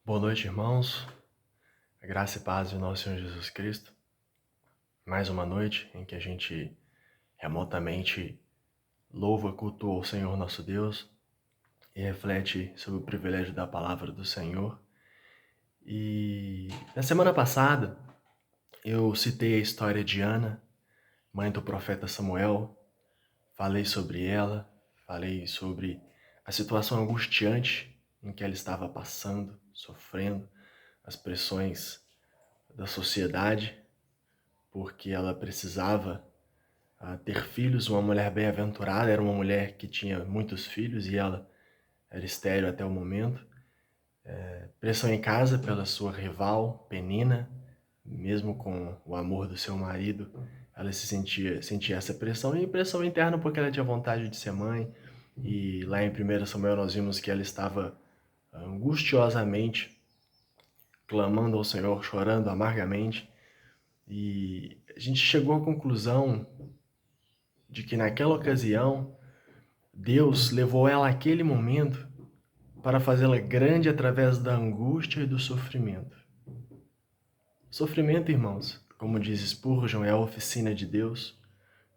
Boa noite, irmãos. A graça e paz de nosso Senhor Jesus Cristo. Mais uma noite em que a gente remotamente louva, cultua o Senhor nosso Deus e reflete sobre o privilégio da palavra do Senhor. E na semana passada eu citei a história de Ana, mãe do profeta Samuel. Falei sobre ela, falei sobre a situação angustiante em que ela estava passando, sofrendo as pressões da sociedade, porque ela precisava ter filhos. Uma mulher bem-aventurada, era uma mulher que tinha muitos filhos e ela era estéril até o momento. Pressão em casa pela sua rival, Penina, mesmo com o amor do seu marido, ela sentia essa pressão, e pressão interna porque ela tinha vontade de ser mãe. E lá em 1 Samuel nós vimos que ela estava angustiosamente clamando ao Senhor, chorando amargamente. E a gente chegou à conclusão de que naquela ocasião Deus levou ela àquele momento para fazê-la grande através da angústia e do sofrimento. Sofrimento, irmãos, como diz Spurgeon, é a oficina de Deus,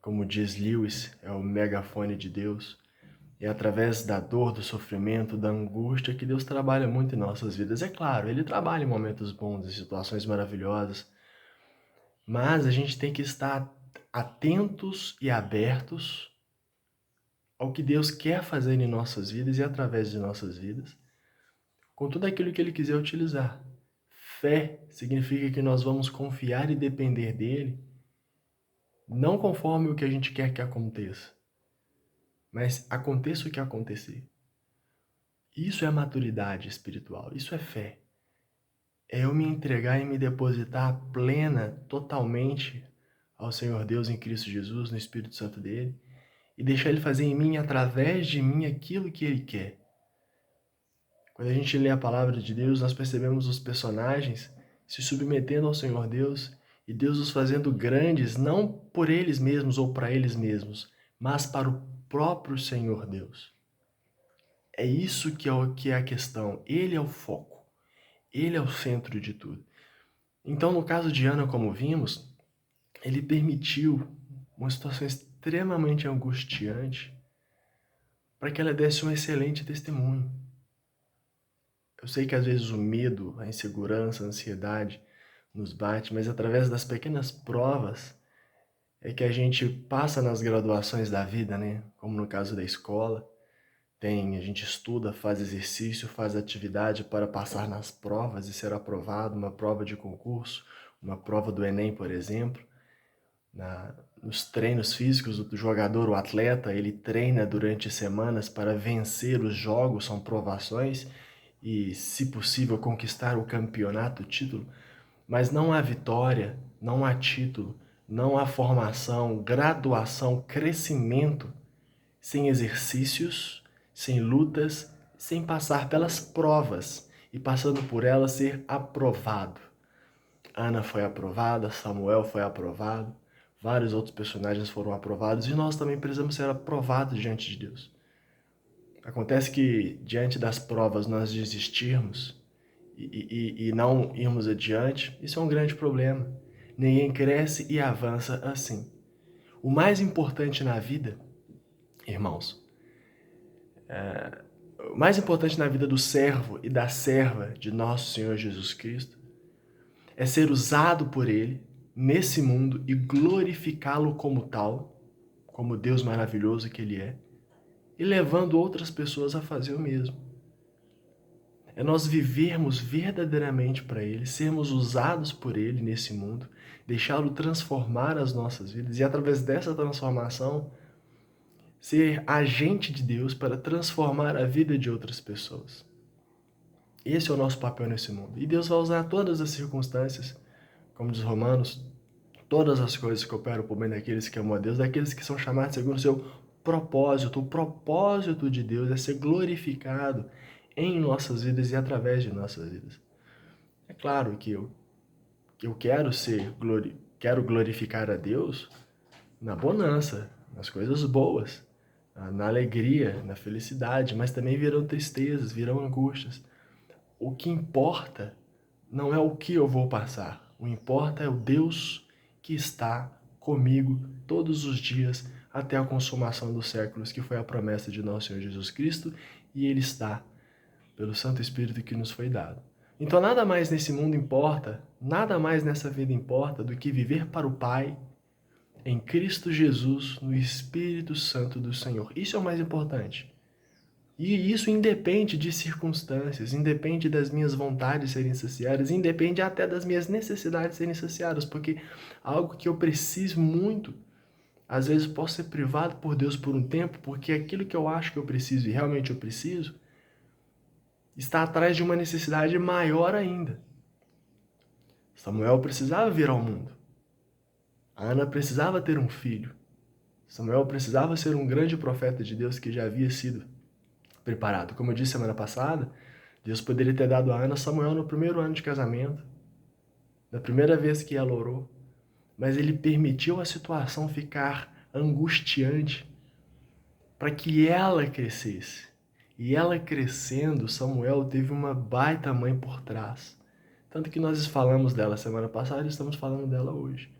como diz Lewis, é o megafone de Deus. É através da dor, do sofrimento, da angústia que Deus trabalha muito em nossas vidas. É claro, Ele trabalha em momentos bons, em situações maravilhosas, mas a gente tem que estar atentos e abertos ao que Deus quer fazer em nossas vidas e através de nossas vidas, com tudo aquilo que Ele quiser utilizar. Fé significa que nós vamos confiar e depender dEle, não conforme o que a gente quer que aconteça, mas aconteça o que acontecer. Isso é maturidade espiritual, isso é fé. É eu me entregar e me depositar plena, totalmente ao Senhor Deus em Cristo Jesus, no Espírito Santo dEle, e deixar Ele fazer em mim, através de mim, aquilo que Ele quer. Quando a gente lê a palavra de Deus, nós percebemos os personagens se submetendo ao Senhor Deus e Deus os fazendo grandes, não por eles mesmos ou para eles mesmos, mas para o próprio Senhor Deus. É isso que é a questão. Ele é o foco. Ele é o centro de tudo. Então, no caso de Ana, como vimos, ele permitiu uma situação extremamente angustiante para que ela desse um excelente testemunho. Eu sei que às vezes o medo, a insegurança, a ansiedade nos bate, mas através das pequenas provas é que a gente passa nas graduações da vida, né? Como no caso da escola, a gente estuda, faz exercício, faz atividade para passar nas provas e ser aprovado, uma prova de concurso, uma prova do Enem, por exemplo. Nos treinos físicos do jogador, o atleta, ele treina durante semanas para vencer os jogos, são provações, e, se possível, conquistar o campeonato, o título. Mas não há vitória, não há título, não há formação, graduação, crescimento sem exercícios, sem lutas, sem passar pelas provas e, passando por elas, ser aprovado. Ana foi aprovada, Samuel foi aprovado, vários outros personagens foram aprovados, e nós também precisamos ser aprovados diante de Deus. Acontece que, diante das provas, nós desistirmos e não irmos adiante, isso é um grande problema. Ninguém cresce e avança assim. O mais importante na vida, irmãos, o mais importante na vida do servo e da serva de nosso Senhor Jesus Cristo é ser usado por Ele nesse mundo e glorificá-lo como tal, como Deus maravilhoso que Ele é, e levando outras pessoas a fazer o mesmo. É nós vivermos verdadeiramente para Ele, sermos usados por Ele nesse mundo, deixá-lo transformar as nossas vidas e, através dessa transformação, ser agente de Deus para transformar a vida de outras pessoas. Esse é o nosso papel nesse mundo. E Deus vai usar todas as circunstâncias, como diz Romanos, todas as coisas que operam por bem daqueles que amam a Deus, daqueles que são chamados segundo o seu propósito. O propósito de Deus é ser glorificado em nossas vidas e através de nossas vidas. É claro que eu quero glorificar a Deus na bonança, nas coisas boas, na alegria, na felicidade, mas também virão tristezas, virão angústias. o que importa não é o que eu vou passar. O que importa é o Deus que está comigo todos os dias até a consumação dos séculos, que foi a promessa de nosso Senhor Jesus Cristo, e Ele está pelo Santo Espírito que nos foi dado. Então nada mais nesse mundo importa, nada mais nessa vida importa do que viver para o Pai, em Cristo Jesus, no Espírito Santo do Senhor. Isso é o mais importante. E isso independe de circunstâncias, independe das minhas vontades serem saciadas, independe até das minhas necessidades serem saciadas, porque algo que eu preciso muito, às vezes posso ser privado por Deus por um tempo, porque aquilo que eu acho que eu preciso e realmente eu preciso, está atrás de uma necessidade maior ainda. Samuel precisava vir ao mundo. A Ana precisava ter um filho. Samuel precisava ser um grande profeta de Deus que já havia sido preparado. Como eu disse semana passada, Deus poderia ter dado a Ana Samuel no primeiro ano de casamento, na primeira vez que ela orou, mas ele permitiu a situação ficar angustiante para que ela crescesse. E ela crescendo, Samuel teve uma baita mãe por trás. Tanto que nós falamos dela semana passada e estamos falando dela hoje.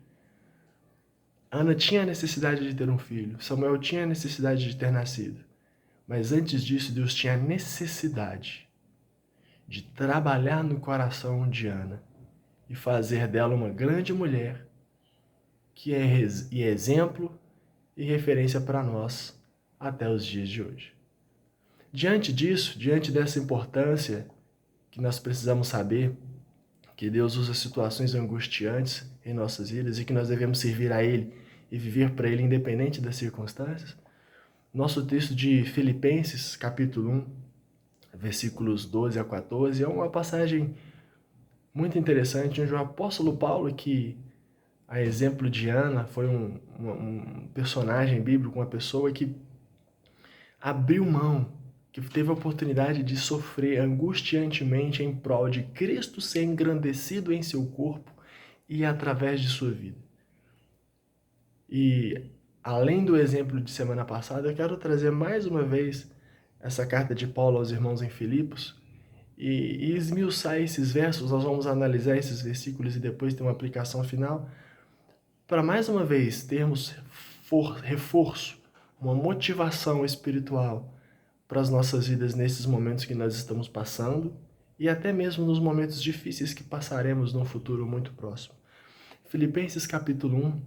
Ana tinha a necessidade de ter um filho, Samuel tinha a necessidade de ter nascido. Mas antes disso, Deus tinha a necessidade de trabalhar no coração de Ana e fazer dela uma grande mulher que é exemplo e referência para nós até os dias de hoje. Diante disso, diante dessa importância que nós precisamos saber, que Deus usa situações angustiantes em nossas vidas e que nós devemos servir a Ele e viver para Ele independente das circunstâncias, nosso texto de Filipenses, capítulo 1, versículos 12 a 14, é uma passagem muito interessante, onde o apóstolo Paulo, que a exemplo de Ana, foi um personagem bíblico, uma pessoa que abriu mão, que teve a oportunidade de sofrer angustiantemente em prol de Cristo ser engrandecido em seu corpo e através de sua vida. E além do exemplo de semana passada, eu quero trazer mais uma vez essa carta de Paulo aos irmãos em Filipos e esmiuçar esses versos. Nós vamos analisar esses versículos e depois ter uma aplicação final, para mais uma vez termos reforço, uma motivação espiritual para as nossas vidas nesses momentos que nós estamos passando e até mesmo nos momentos difíceis que passaremos num futuro muito próximo. Filipenses capítulo 1,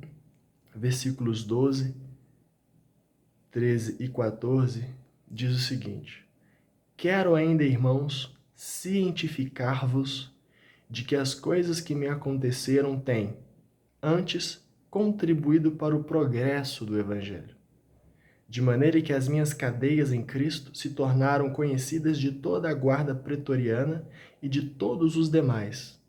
versículos 12, 13 e 14, diz o seguinte: Quero ainda, irmãos, cientificar-vos de que as coisas que me aconteceram têm, antes, contribuído para o progresso do Evangelho, de maneira que as minhas cadeias em Cristo se tornaram conhecidas de toda a guarda pretoriana e de todos os demais.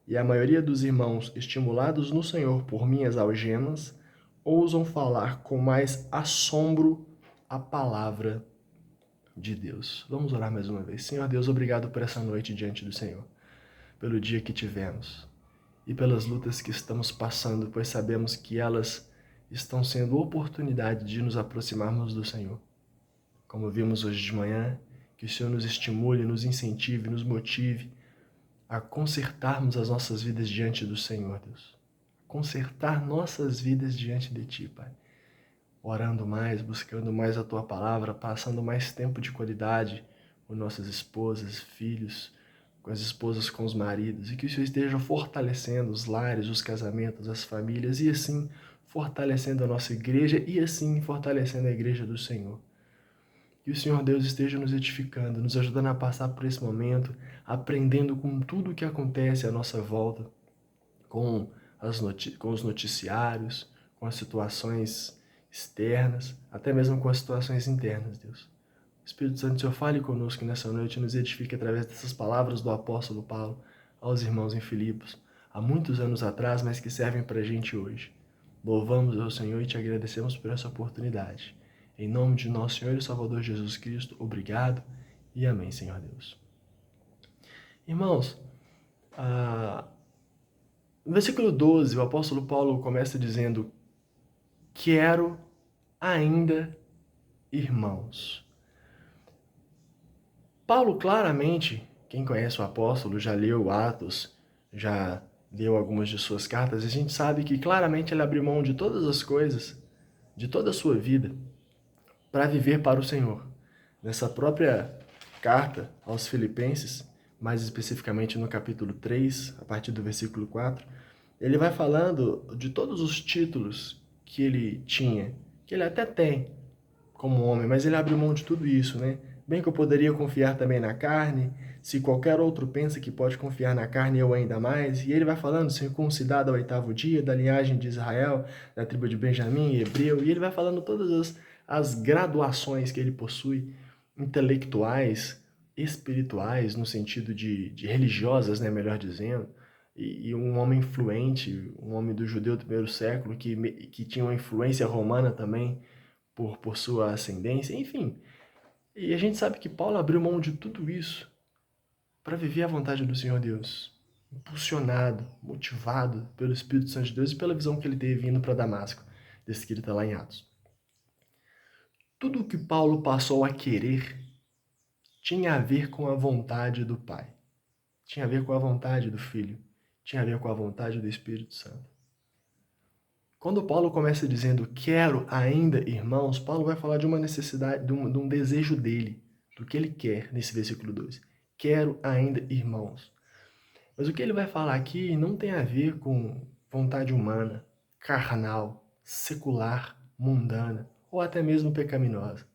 E a maioria dos irmãos, estimulados no Senhor por minhas algemas, ousam falar com mais assombro a palavra de Deus. Vamos orar mais uma vez. Senhor Deus, obrigado por essa noite diante do Senhor, pelo dia que tivemos e pelas lutas que estamos passando, pois sabemos que elas estão sendo oportunidade de nos aproximarmos do Senhor. Como vimos hoje de manhã, que o Senhor nos estimule, nos incentive, nos motive a consertarmos as nossas vidas diante do Senhor, Deus. Consertar nossas vidas diante de Ti, Pai. Orando mais, buscando mais a Tua palavra, passando mais tempo de qualidade com nossas esposas, filhos, com as esposas, com os maridos, e que o Senhor esteja fortalecendo os lares, os casamentos, as famílias, e assim fortalecendo a nossa igreja, e assim fortalecendo a igreja do Senhor. Que o Senhor Deus esteja nos edificando, nos ajudando a passar por esse momento, aprendendo com tudo o que acontece à nossa volta, com os noticiários, com as situações externas, até mesmo com as situações internas, Deus. Espírito Santo, Senhor, fale conosco nessa noite e nos edifique através dessas palavras do apóstolo Paulo aos irmãos em Filipos, há muitos anos atrás, mas que servem para a gente hoje. Louvamos ao Senhor e te agradecemos por essa oportunidade. Em nome de nosso Senhor e Salvador Jesus Cristo, obrigado e amém, Senhor Deus. Irmãos, no versículo 12, o apóstolo Paulo começa dizendo: Quero ainda, irmãos. Paulo claramente Quem conhece o apóstolo já leu Atos, já leu algumas de suas cartas, a gente sabe que claramente ele abriu mão de todas as coisas, de toda a sua vida, para viver para o Senhor. Nessa própria carta aos Filipenses, mais especificamente no capítulo 3, a partir do versículo 4, ele vai falando de todos os títulos que ele tinha, que ele até tem como homem, mas ele abriu mão de tudo isso, né? Bem que eu poderia confiar também na carne, se qualquer outro pensa que pode confiar na carne, eu ainda mais. E ele vai falando, circuncidado ao 8º dia, da linhagem de Israel, da tribo de Benjamim, hebreu, e ele vai falando todas as graduações que ele possui, intelectuais, espirituais, no sentido de religiosas, né, melhor dizendo, e um homem influente, um homem do judeu do primeiro século, que tinha uma influência romana também, por sua ascendência, enfim. E a gente sabe que Paulo abriu mão de tudo isso para viver a vontade do Senhor Deus, impulsionado, motivado pelo Espírito Santo de Deus e pela visão que ele teve vindo para Damasco, descrita lá em Atos. Tudo o que Paulo passou a querer tinha a ver com a vontade do Pai, tinha a ver com a vontade do Filho, tinha a ver com a vontade do Espírito Santo. Quando Paulo começa dizendo quero ainda, irmãos, Paulo vai falar de uma necessidade, de um desejo dele, do que ele quer nesse versículo 2. Quero ainda, irmãos. Mas o que ele vai falar aqui não tem a ver com vontade humana, carnal, secular, mundana ou até mesmo pecaminosa.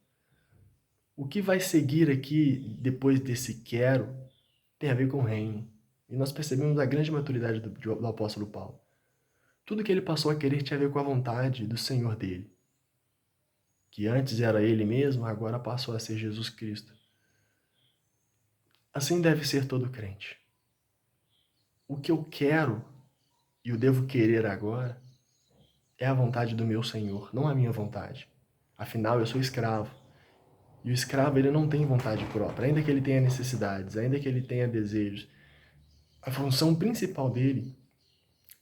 O que vai seguir aqui depois desse quero tem a ver com o reino. E nós percebemos a grande maturidade do apóstolo Paulo. Tudo que ele passou a querer tinha a ver com a vontade do Senhor dele. Que antes era ele mesmo, agora passou a ser Jesus Cristo. Assim deve ser todo crente. O que eu quero e o devo querer agora é a vontade do meu Senhor, não a minha vontade. Afinal, eu sou escravo. E o escravo, ele não tem vontade própria, ainda que ele tenha necessidades, ainda que ele tenha desejos. A função principal dele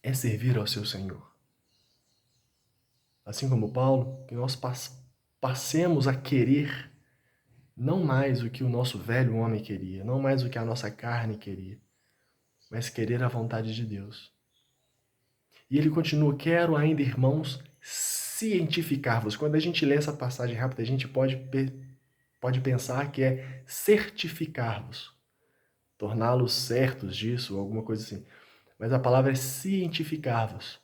é servir ao seu Senhor. Assim como Paulo, que nós passemos a querer não mais o que o nosso velho homem queria, não mais o que a nossa carne queria, mas querer a vontade de Deus. E ele continua, quero ainda, irmãos, cientificar-vos. Quando a gente lê essa passagem rápida, a gente pode pensar que é certificar-vos, torná-los certos disso, alguma coisa assim. Mas a palavra é cientificar-vos.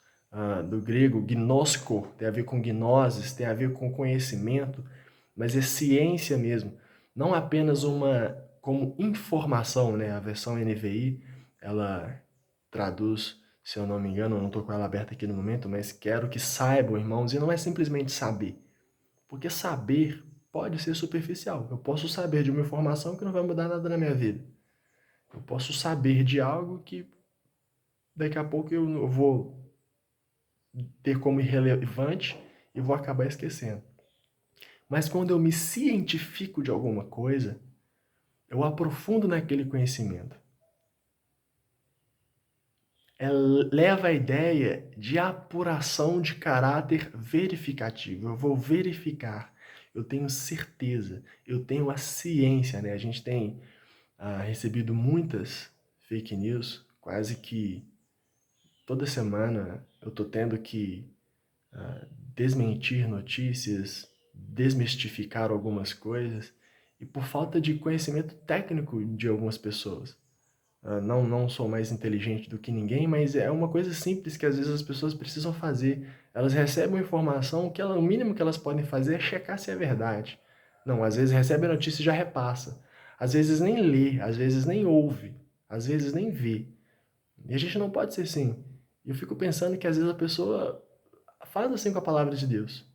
Do grego, gnosko, tem a ver com gnosis, tem a ver com conhecimento, mas é ciência mesmo. Não apenas como informação, né? A versão NVI, ela traduz, se eu não me engano, eu não estou com ela aberta aqui no momento, mas quero que saibam, irmãos, e não é simplesmente saber. Porque saber pode ser superficial. Eu posso saber de uma informação que não vai mudar nada na minha vida. Eu posso saber de algo que daqui a pouco eu vou ter como irrelevante e vou acabar esquecendo. Mas quando eu me cientifico de alguma coisa, eu aprofundo naquele conhecimento. Leva a ideia de apuração de caráter verificativo. Eu vou verificar, eu tenho certeza, eu tenho a ciência, né? A gente tem recebido muitas fake news, quase que toda semana eu estou tendo que desmentir notícias, desmistificar algumas coisas, e por falta de conhecimento técnico de algumas pessoas. Não sou mais inteligente do que ninguém, mas é uma coisa simples que às vezes as pessoas precisam fazer. Elas recebem uma informação que o mínimo que elas podem fazer é checar se é verdade. Não, às vezes recebe a notícia e já repassa. Às vezes nem lê, às vezes nem ouve, às vezes nem vê. E a gente não pode ser assim. Eu fico pensando que às vezes a pessoa faz assim com a palavra de Deus.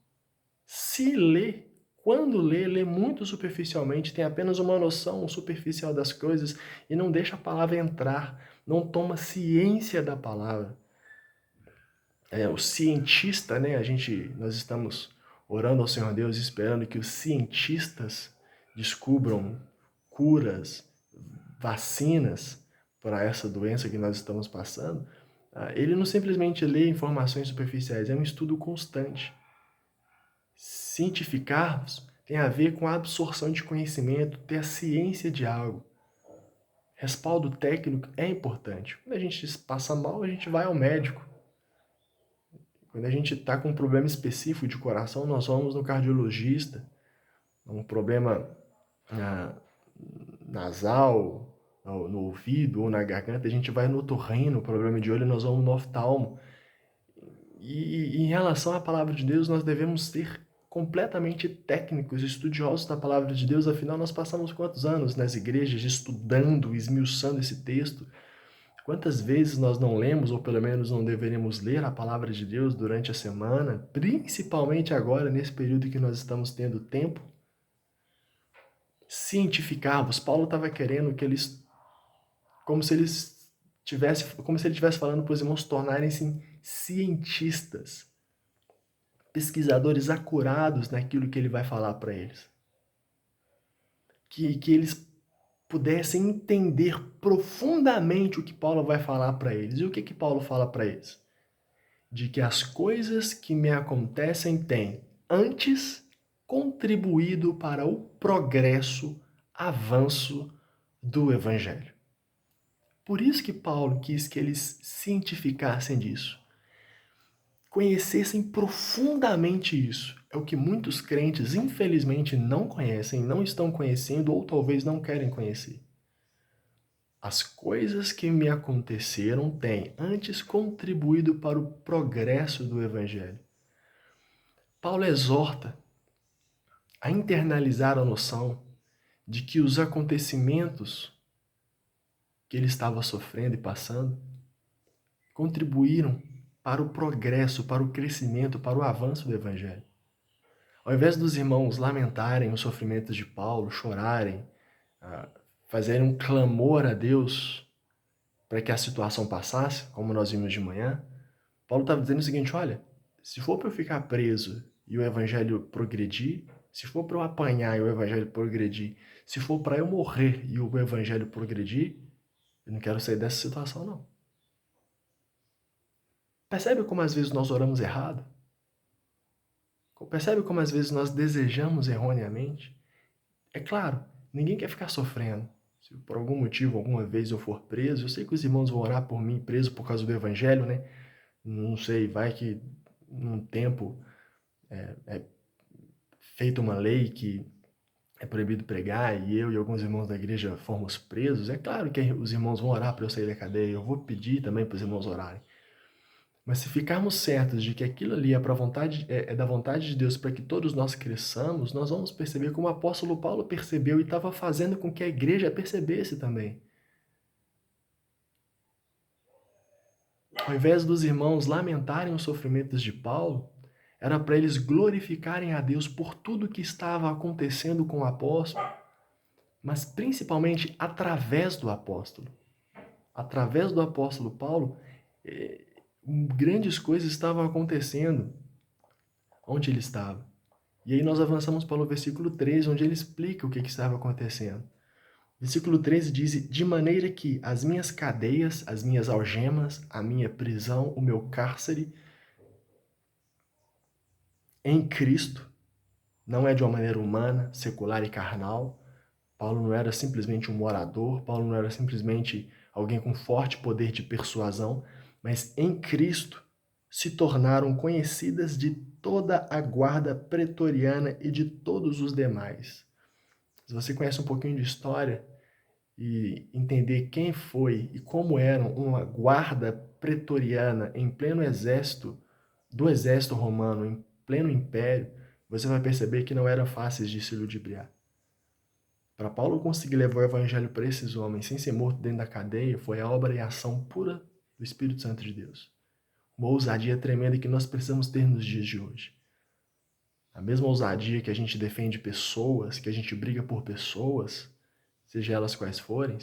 Se lê, quando lê muito superficialmente, tem apenas uma noção superficial das coisas e não deixa a palavra entrar, não toma ciência da palavra. O cientista, né? Nós estamos orando ao Senhor Deus, esperando que os cientistas descubram curas, vacinas para essa doença que nós estamos passando. Ele não simplesmente lê informações superficiais, é um estudo constante. Cientificar tem a ver com a absorção de conhecimento, ter a ciência de algo. Respaldo técnico é importante. Quando a gente passa mal, a gente vai ao médico. Quando a gente está com um problema específico de coração, nós vamos no cardiologista. Um problema nasal, no ouvido ou na garganta, a gente vai no otorrino. Problema de olho, nós vamos no oftalmo. E em relação à palavra de Deus, nós devemos ser completamente técnicos, estudiosos da palavra de Deus. Afinal, nós passamos quantos anos nas igrejas estudando, esmiuçando esse texto? Quantas vezes nós não lemos, ou pelo menos não deveríamos ler a palavra de Deus durante a semana, principalmente agora, nesse período que nós estamos tendo tempo? Cientificarmos. Paulo estava querendo que eles, como se ele estivesse falando para os irmãos tornarem-se cientistas, pesquisadores acurados naquilo que ele vai falar para eles. Que eles pudessem entender profundamente o que Paulo vai falar para eles. E o que Paulo fala para eles? De que as coisas que me acontecem têm, antes, contribuído para o progresso, avanço do Evangelho. Por isso que Paulo quis que eles cientificassem disso. Conhecessem profundamente isso. É o que muitos crentes, infelizmente, não conhecem, não estão conhecendo ou talvez não querem conhecer. As coisas que me aconteceram têm, antes, contribuído para o progresso do Evangelho. Paulo exorta a internalizar a noção de que os acontecimentos que ele estava sofrendo e passando contribuíram para o progresso, para o crescimento, para o avanço do Evangelho. Ao invés dos irmãos lamentarem os sofrimentos de Paulo, chorarem, fazerem um clamor a Deus para que a situação passasse, como nós vimos de manhã, Paulo estava dizendo o seguinte: olha, se for para eu ficar preso e o Evangelho progredir, se for para eu apanhar e o Evangelho progredir, se for para eu morrer e o Evangelho progredir, eu não quero sair dessa situação, não. Percebe como às vezes nós oramos errado? Percebe como às vezes nós desejamos erroneamente? É claro, ninguém quer ficar sofrendo. Se por algum motivo, alguma vez eu for preso, eu sei que os irmãos vão orar por mim preso por causa do Evangelho, né? Não sei, vai que num tempo é feita uma lei que é proibido pregar e eu e alguns irmãos da igreja fomos presos. É claro que os irmãos vão orar para eu sair da cadeia, eu vou pedir também para os irmãos orarem. Mas se ficarmos certos de que aquilo ali é da vontade de Deus para que todos nós cresçamos, nós vamos perceber como o apóstolo Paulo percebeu e estava fazendo com que a igreja percebesse também. Ao invés dos irmãos lamentarem os sofrimentos de Paulo, era para eles glorificarem a Deus por tudo que estava acontecendo com o apóstolo, mas principalmente através do apóstolo. Através do apóstolo Paulo, grandes coisas estavam acontecendo onde ele estava. E aí nós avançamos para o versículo 13, onde ele explica o que estava acontecendo. Versículo 13 diz: de maneira que as minhas cadeias, as minhas algemas, a minha prisão, o meu cárcere em Cristo, não é de uma maneira humana, secular e carnal. Paulo não era simplesmente um orador, Paulo não era simplesmente alguém com forte poder de persuasão, mas em Cristo se tornaram conhecidas de toda a guarda pretoriana e de todos os demais. Se você conhece um pouquinho de história e entender quem foi e como eram uma guarda pretoriana em pleno exército, do exército romano, em pleno império, você vai perceber que não eram fáceis de se ludibriar. Para Paulo conseguir levar o evangelho para esses homens sem ser morto dentro da cadeia, foi a obra e a ação pura do Espírito Santo de Deus. Uma ousadia tremenda que nós precisamos ter nos dias de hoje. A mesma ousadia que a gente defende pessoas, que a gente briga por pessoas, seja elas quais forem,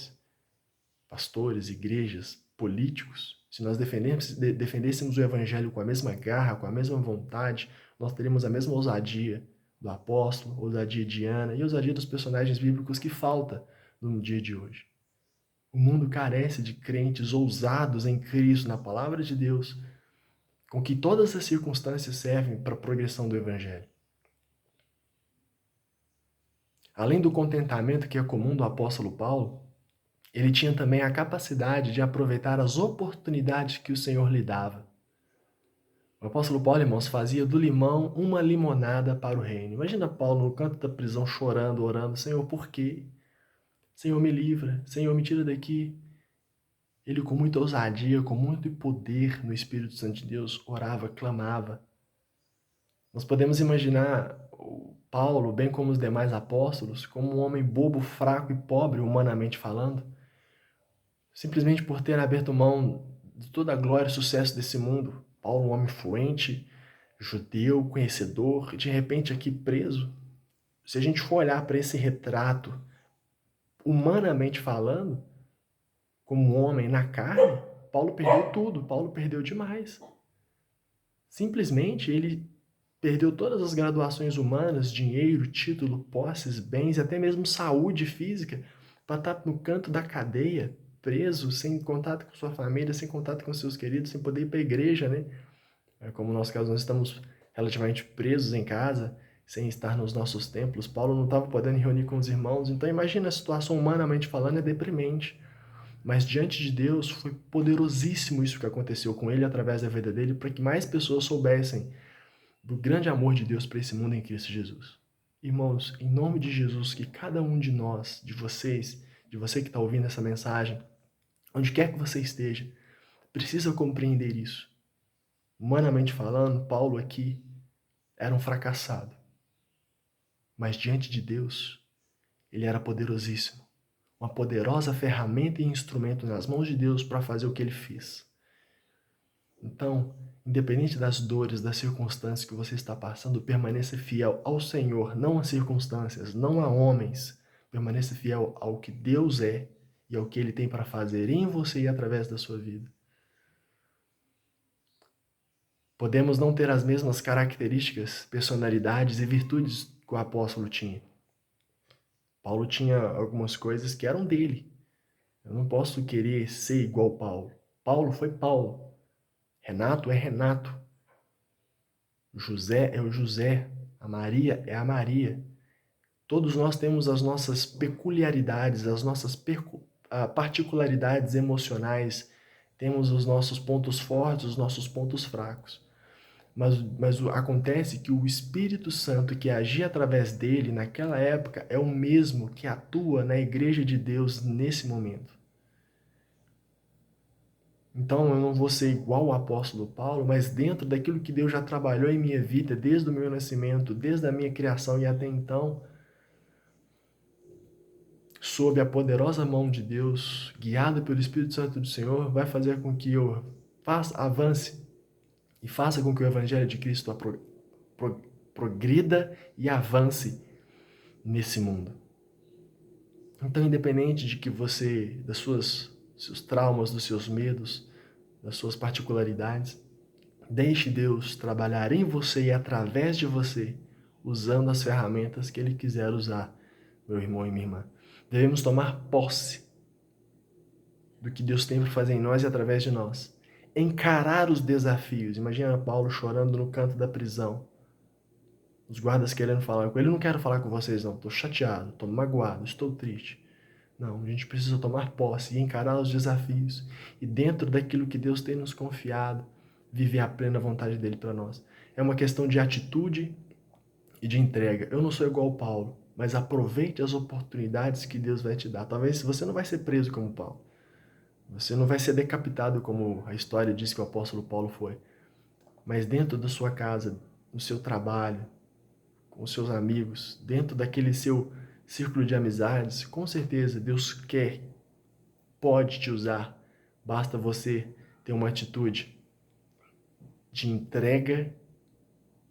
pastores, igrejas, políticos, se nós defendêssemos o evangelho com a mesma garra, com a mesma vontade, nós teríamos a mesma ousadia do apóstolo, ousadia de Ana e ousadia dos personagens bíblicos que falta no dia de hoje. O mundo carece de crentes ousados em Cristo, na palavra de Deus, com que todas as circunstâncias servem para a progressão do evangelho. Além do contentamento que é comum do apóstolo Paulo, ele tinha também a capacidade de aproveitar as oportunidades que o Senhor lhe dava. O apóstolo Paulo, irmãos, fazia do limão uma limonada para o reino. Imagina Paulo no canto da prisão chorando, orando: Senhor, por quê? Senhor, me livra. Senhor, me tira daqui. Ele, com muita ousadia, com muito poder no Espírito Santo de Deus, orava, clamava. Nós podemos imaginar o Paulo, bem como os demais apóstolos, como um homem bobo, fraco e pobre, humanamente falando, simplesmente por ter aberto mão de toda a glória e sucesso desse mundo. Paulo, um homem fluente, judeu, conhecedor, de repente aqui preso. Se a gente for olhar para esse retrato, humanamente falando, como um homem na carne, Paulo perdeu tudo, Paulo perdeu demais. Simplesmente ele perdeu todas as graduações humanas, dinheiro, título, posses, bens e até mesmo saúde física para estar no canto da cadeia, preso, sem contato com sua família, sem contato com seus queridos, sem poder ir para a igreja, né? Como no nosso caso, nós estamos relativamente presos em casa, sem estar nos nossos templos. Paulo não estava podendo reunir com os irmãos. Então imagina a situação humanamente falando, é deprimente. Mas diante de Deus foi poderosíssimo isso que aconteceu com ele através da vida dele, para que mais pessoas soubessem do grande amor de Deus para esse mundo em Cristo Jesus. Irmãos, em nome de Jesus, que cada um de nós, de vocês, de você que está ouvindo essa mensagem, onde quer que você esteja, precisa compreender isso. Humanamente falando, Paulo aqui era um fracassado. Mas diante de Deus, ele era poderosíssimo. Uma poderosa ferramenta e instrumento nas mãos de Deus para fazer o que ele fez. Então, independente das dores, das circunstâncias que você está passando, permaneça fiel ao Senhor, não às circunstâncias, não a homens. Permaneça fiel ao que Deus é e ao que Ele tem para fazer em você e através da sua vida. Podemos não ter as mesmas características, personalidades e virtudes que o apóstolo tinha. Paulo tinha algumas coisas que eram dele. Eu não posso querer ser igual Paulo. Paulo foi Paulo. Renato é Renato. José é o José. A Maria é a Maria. Todos nós temos as nossas peculiaridades, as nossas particularidades emocionais. Temos os nossos pontos fortes, os nossos pontos fracos. Mas acontece que o Espírito Santo que agia através dele naquela época é o mesmo que atua na Igreja de Deus nesse momento. Então eu não vou ser igual o apóstolo Paulo, mas dentro daquilo que Deus já trabalhou em minha vida, desde o meu nascimento, desde a minha criação e até então, sob a poderosa mão de Deus, guiado pelo Espírito Santo do Senhor, vai fazer com que eu avance e faça com que o Evangelho de Cristo progrida e avance nesse mundo. Então, independente de que você, seus traumas, dos seus medos, das suas particularidades, deixe Deus trabalhar em você e através de você, usando as ferramentas que Ele quiser usar, meu irmão e minha irmã. Devemos tomar posse do que Deus tem para fazer em nós e através de nós. Encarar os desafios. Imagina Paulo chorando no canto da prisão. Os guardas querendo falar com ele. Eu não quero falar com vocês não. Estou chateado, estou magoado, estou triste. Não, a gente precisa tomar posse e encarar os desafios. E dentro daquilo que Deus tem nos confiado, viver a plena vontade dele para nós. É uma questão de atitude e de entrega. Eu não sou igual ao Paulo, mas aproveite as oportunidades que Deus vai te dar. Talvez você não vai ser preso como Paulo. Você não vai ser decapitado como a história diz que o apóstolo Paulo foi. Mas dentro da sua casa, no seu trabalho, com os seus amigos, dentro daquele seu círculo de amizades, com certeza Deus pode te usar. Basta você ter uma atitude de entrega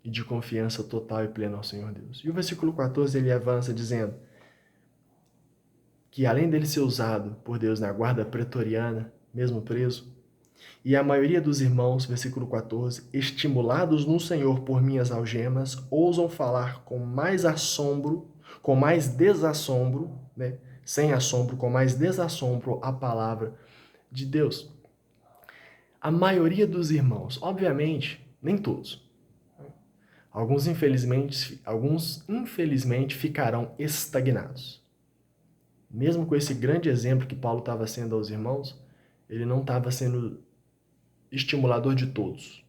e de confiança total e plena ao Senhor Deus. E o versículo 14 ele avança dizendo que além dele ser usado por Deus na guarda pretoriana, mesmo preso, e a maioria dos irmãos, versículo 14, estimulados no Senhor por minhas algemas, ousam falar com mais assombro, com mais desassombro, né? Sem assombro, com mais desassombro a palavra de Deus. A maioria dos irmãos, obviamente, nem todos. Alguns infelizmente ficarão estagnados. Mesmo com esse grande exemplo que Paulo estava sendo aos irmãos, ele não estava sendo estimulador de todos.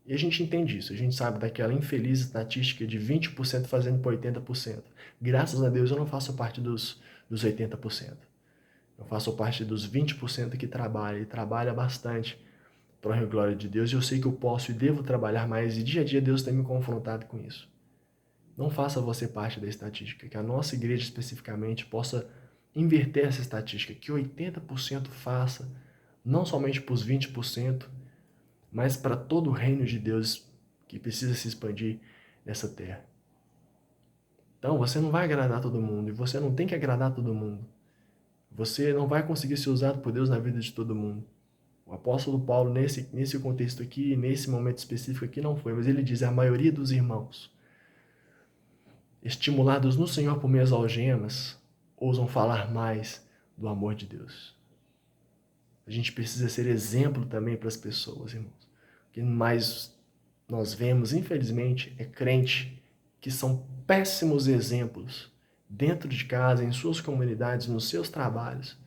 E a gente entende isso, a gente sabe daquela infeliz estatística de 20% fazendo para 80%. Graças a Deus eu não faço parte dos 80%. Eu faço parte dos 20% que trabalha, e trabalha bastante para a honra e glória de Deus, e eu sei que eu posso e devo trabalhar mais, e dia a dia Deus tem me confrontado com isso. Não faça você parte da estatística, que a nossa igreja especificamente possa inverter essa estatística, que 80% faça, não somente para os 20%, mas para todo o reino de Deus que precisa se expandir nessa terra. Então, você não vai agradar todo mundo, e você não tem que agradar todo mundo. Você não vai conseguir ser usado por Deus na vida de todo mundo. O apóstolo Paulo, nesse contexto aqui, nesse momento específico aqui, não foi, mas ele diz: a maioria dos irmãos, estimulados no Senhor por meias algemas, ousam falar mais do amor de Deus. A gente precisa ser exemplo também para as pessoas, irmãos. O que mais nós vemos, infelizmente, é crente que são péssimos exemplos dentro de casa, em suas comunidades, nos seus trabalhos,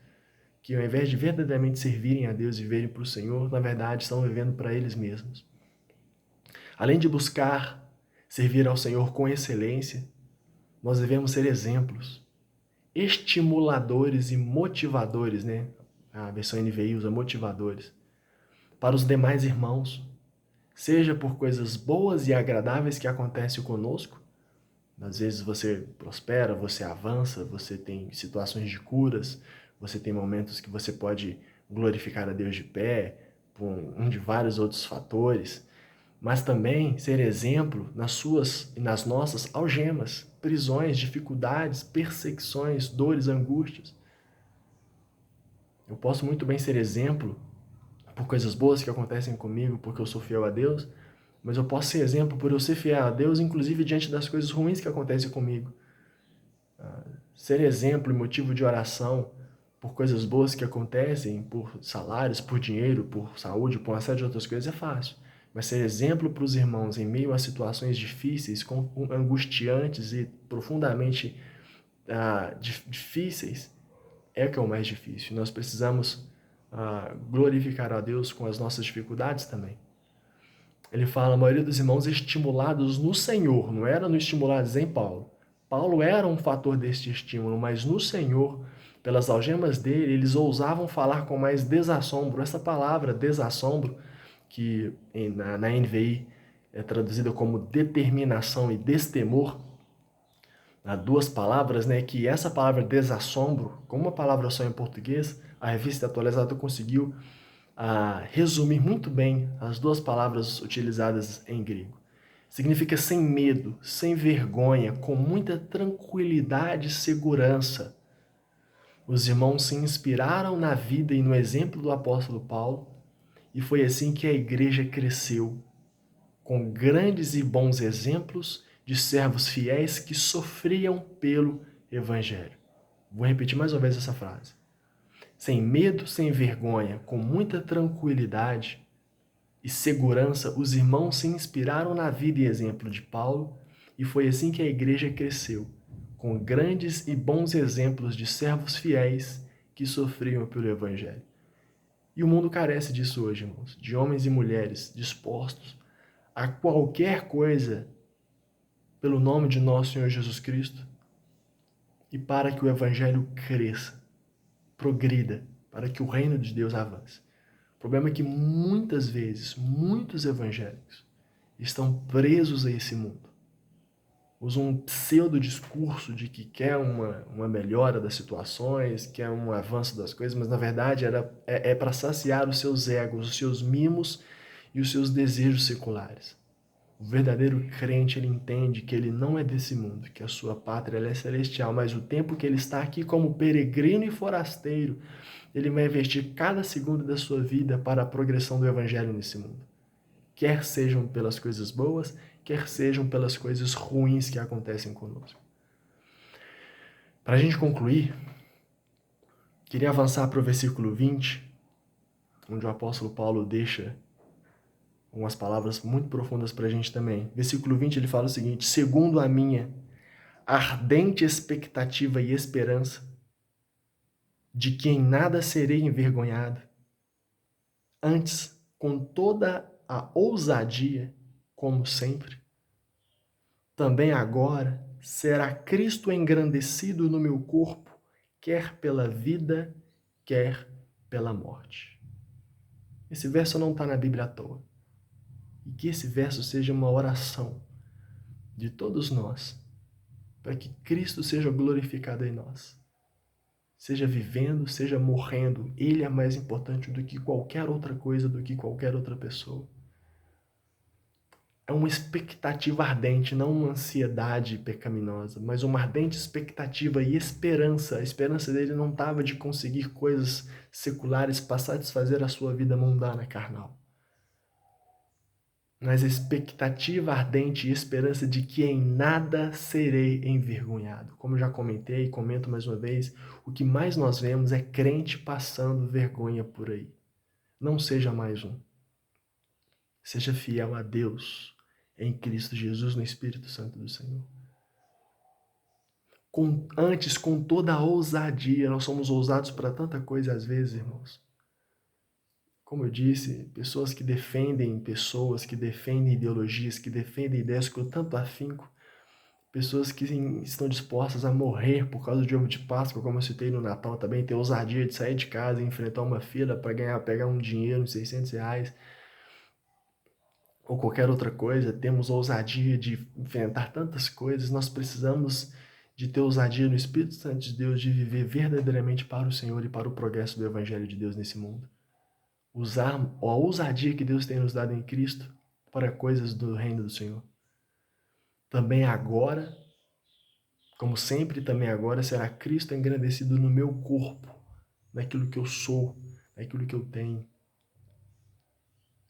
que ao invés de verdadeiramente servirem a Deus e viverem para o Senhor, na verdade estão vivendo para eles mesmos. Além de buscar servir ao Senhor com excelência, nós devemos ser exemplos, estimuladores e motivadores, né? A versão NVI usa motivadores, para os demais irmãos, seja por coisas boas e agradáveis que acontecem conosco. Às vezes você prospera, você avança, você tem situações de curas, você tem momentos que você pode glorificar a Deus de pé, por um de vários outros fatores, mas também ser exemplo nas suas e nas nossas algemas, prisões, dificuldades, perseguições, dores, angústias. Eu posso muito bem ser exemplo por coisas boas que acontecem comigo, porque eu sou fiel a Deus, mas eu posso ser exemplo por eu ser fiel a Deus, inclusive diante das coisas ruins que acontecem comigo. Ser exemplo e motivo de oração por coisas boas que acontecem, por salários, por dinheiro, por saúde, por uma série de outras coisas é fácil. Mas ser exemplo para os irmãos em meio a situações difíceis, angustiantes e profundamente difíceis, é o que é o mais difícil. Nós precisamos glorificar a Deus com as nossas dificuldades também. Ele fala, a maioria dos irmãos estimulados no Senhor, não era no estimulados em Paulo. Paulo era um fator deste estímulo, mas no Senhor, pelas algemas dele, eles ousavam falar com mais desassombro. Essa palavra, desassombro, que na NVI é traduzida como determinação e destemor, há duas palavras, né? Que essa palavra desassombro, como uma palavra só em português, a Revista Atualizada conseguiu resumir muito bem as duas palavras utilizadas em grego. Significa sem medo, sem vergonha, com muita tranquilidade e segurança. Os irmãos se inspiraram na vida e no exemplo do apóstolo Paulo, e foi assim que a igreja cresceu, com grandes e bons exemplos de servos fiéis que sofriam pelo evangelho. Vou repetir mais uma vez essa frase. Sem medo, sem vergonha, com muita tranquilidade e segurança, os irmãos se inspiraram na vida e exemplo de Paulo, e foi assim que a igreja cresceu, com grandes e bons exemplos de servos fiéis que sofriam pelo evangelho. E o mundo carece disso hoje, irmãos, de homens e mulheres dispostos a qualquer coisa pelo nome de nosso Senhor Jesus Cristo e para que o evangelho cresça, progrida, para que o reino de Deus avance. O problema é que muitas vezes, muitos evangélicos estão presos a esse mundo. Usam um pseudo-discurso de que quer uma melhora das situações, quer um avanço das coisas, mas na verdade é para saciar os seus egos, os seus mimos e os seus desejos seculares. O verdadeiro crente, ele entende que ele não é desse mundo, que a sua pátria é celestial, mas o tempo que ele está aqui como peregrino e forasteiro, ele vai investir cada segundo da sua vida para a progressão do evangelho nesse mundo. Quer sejam pelas coisas boas, quer sejam pelas coisas ruins que acontecem conosco. Para a gente concluir, queria avançar para o versículo 20, onde o apóstolo Paulo deixa umas palavras muito profundas para a gente também. Versículo 20, ele fala o seguinte: segundo a minha ardente expectativa e esperança, de que em nada serei envergonhado. Antes, com toda a ousadia, como sempre, também agora será Cristo engrandecido no meu corpo, quer pela vida, quer pela morte. Esse verso não está na Bíblia à toa. E que esse verso seja uma oração de todos nós, para que Cristo seja glorificado em nós. Seja vivendo, seja morrendo, Ele é mais importante do que qualquer outra coisa, do que qualquer outra pessoa. É uma expectativa ardente, não uma ansiedade pecaminosa, mas uma ardente expectativa e esperança. A esperança dele não estava de conseguir coisas seculares para satisfazer a sua vida mundana carnal, mas a expectativa ardente e esperança de que em nada serei envergonhado. Como já comentei e comento mais uma vez, o que mais nós vemos é crente passando vergonha por aí. Não seja mais um. Seja fiel a Deus em Cristo Jesus, no Espírito Santo do Senhor. Antes, com toda a ousadia, nós somos ousados para tanta coisa às vezes, irmãos. Como eu disse, pessoas que defendem ideologias, que defendem ideias com tanto afinco, pessoas que estão dispostas a morrer por causa de ovo de Páscoa, como eu citei no Natal também, ter ousadia de sair de casa e enfrentar uma fila para pegar um dinheiro, uns R$600, ou qualquer outra coisa. Temos ousadia de enfrentar tantas coisas. Nós precisamos de ter ousadia no Espírito Santo de Deus, de viver verdadeiramente para o Senhor e para o progresso do Evangelho de Deus nesse mundo. Usar a ousadia que Deus tem nos dado em Cristo para coisas do reino do Senhor. Também agora, como sempre, também agora será Cristo engrandecido no meu corpo, naquilo que eu sou, naquilo que eu tenho.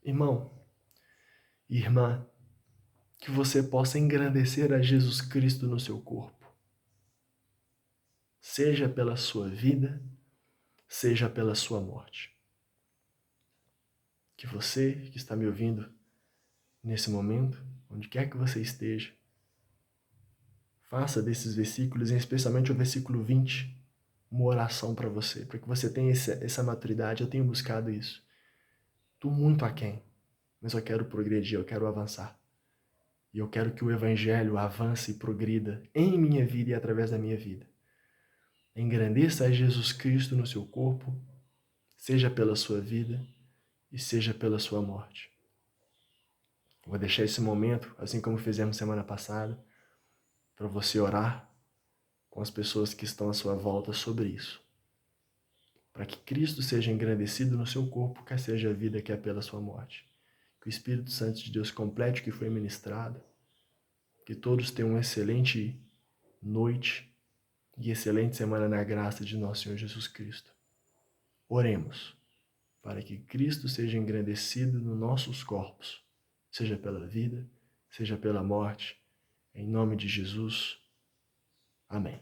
Irmão, irmã, que você possa engrandecer a Jesus Cristo no seu corpo. Seja pela sua vida, seja pela sua morte. Que você que está me ouvindo nesse momento, onde quer que você esteja, faça desses versículos, e especialmente o versículo 20, uma oração para você, para que você tenha essa maturidade. Eu tenho buscado isso. Estou muito aquém, mas eu quero progredir, eu quero avançar. E eu quero que o Evangelho avance e progrida em minha vida e através da minha vida. Engrandeça a Jesus Cristo no seu corpo, seja pela sua vida e seja pela sua morte. Vou deixar esse momento, assim como fizemos semana passada, para você orar com as pessoas que estão à sua volta sobre isso. Para que Cristo seja engrandecido no seu corpo, quer seja a vida, quer pela sua morte. Que o Espírito Santo de Deus complete o que foi ministrado. Que todos tenham uma excelente noite e excelente semana na graça de nosso Senhor Jesus Cristo. Oremos para que Cristo seja engrandecido nos nossos corpos, seja pela vida, seja pela morte, em nome de Jesus. Amém.